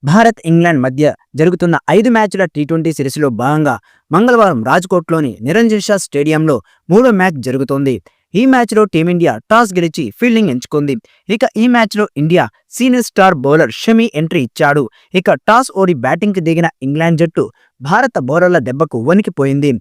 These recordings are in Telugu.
భారత్, ఇంగ్లాండ్ మధ్య జరుగుతున్న 5 మ్యాచ్ల టీ20 సిరీస్లో భాగంగా మంగళవారం రాజ్కోట్లోని నిరంజన్ షా స్టేడియంలో మూడో మ్యాచ్ జరుగుతోంది. ఈ మ్యాచ్లో టీమిండియా టాస్ గెలిచి ఫీల్డింగ్ ఎంచుకుంది. ఇక ఈ మ్యాచ్లో India senior star bowler Shami entry ఇచ్చాడు. ఇక టాస్ ఓడి బ్యాటింగ్కి దిగిన ఇంగ్లాండ్ జట్టు భారత బౌలర్ల దెబ్బకు వణికిపోయింది.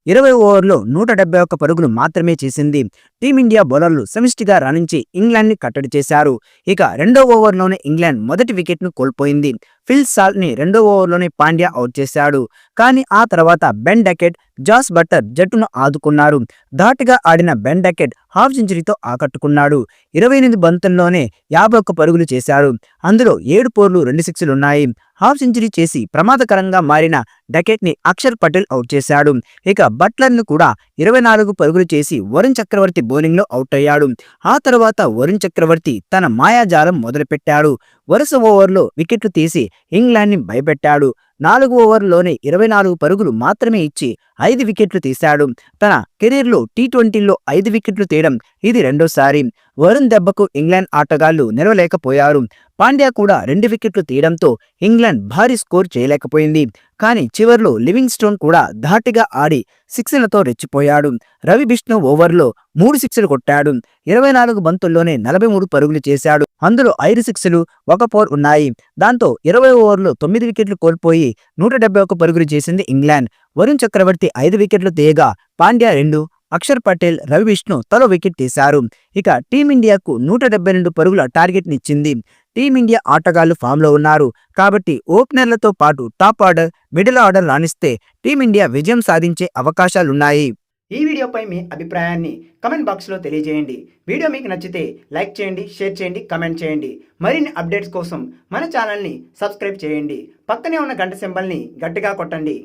20 ఓవర్లో 171 పరుగులు మాత్రమే చేసింది. టీమిండియా బౌలర్లు సమిష్టిగా రాణించి ఇంగ్లాండ్ని కట్టడి చేశారు. ఇక రెండో ఓవర్లోనే ఇంగ్లాండ్ మొదటి వికెట్ను కోల్పోయింది. ఫిల్ సాల్ట్ని రెండో ఓవర్లోనే పాండ్యా అవుట్ చేశాడు. కానీ ఆ తర్వాత బెన్ డకెట్, జాస్ బట్లర్ జట్టును ఆదుకున్నారు. ధాటిగా ఆడిన బెన్ డకెట్ హాఫ్ సెంచరీతో ఆకట్టుకున్నాడు. 28 బంతుల్లోనే 51 పరుగులు చేశాడు. అందులో 7 4లు 2 సిక్స్లున్నాయి. హాఫ్ సెంచరీ చేసి ప్రమాదకరంగా మారిన డకెట్ని అక్షర్ పటేల్ అవుట్ చేశాడు. ఇక బట్లర్ను కూడా 24 పరుగులు చేసి వరుణ్ చక్రవర్తి బౌలింగ్లో అవుట్ అయ్యాడు. ఆ తర్వాత వరుణ్ చక్రవర్తి తన మాయాజాలం మొదలుపెట్టాడు. వరుస ఓవర్లో వికెట్లు తీసి ఇంగ్లాండ్ని భయపెట్టాడు. 4 ఓవర్లోనే 24 పరుగులు మాత్రమే ఇచ్చి 5 వికెట్లు తీశాడు. తన కెరీర్లో టీ20లో 5 వికెట్లు తీయడం ఇది రెండోసారి. వరుణ్ దెబ్బకు ఇంగ్లాండ్ ఆటగాళ్లు నిలవలేకపోయారు. పాండ్యా కూడా 2 వికెట్లు తీయడంతో ఇంగ్లాండ్ భారీ స్కోర్ చేయలేకపోయింది. కానీ చివర్లో లివింగ్స్టోన్ కూడా ధాటిగా ఆడి సిక్స్లతో రెచ్చిపోయాడు. రవి బిష్ణు ఓవర్లో 3 సిక్స్లు కొట్టాడు. 24 బంతుల్లోనే 43 పరుగులు చేశాడు. అందులో 5 సిక్స్లు, 1 4 ఉన్నాయి. దాంతో 20 ఓవర్లో 9 వికెట్లు కోల్పోయి 171 పరుగులు చేసింది ఇంగ్లాండ్. వరుణ్ చక్రవర్తి 5 వికెట్లు తీయగా పాండ్యా 2, అక్షర్ పటేల్, రవి విష్ణు తలో వికెట్ తీశారు. ఇక టీమిండియాకు 172 పరుగుల టార్గెట్నిచ్చింది. టీమిండియా ఆటగాళ్లు ఫామ్లో ఉన్నారు కాబట్టి ఓపెనర్లతో పాటు టాప్ ఆర్డర్, మిడిల్ ఆర్డర్ రాణిస్తే టీమిండియా విజయం సాధించే అవకాశాలున్నాయి. ఈ వీడియోపై మీ అభిప్రాయాన్ని కమెంట్ బాక్స్లో తెలియజేయండి. వీడియో మీకు నచ్చితే లైక్ చేయండి, షేర్ చేయండి, కమెంట్ చేయండి. మరిన్ని అప్డేట్స్ కోసం మన ఛానల్ని సబ్స్క్రైబ్ చేయండి. పక్కనే ఉన్న గంట సింబల్ని గట్టిగా కొట్టండి.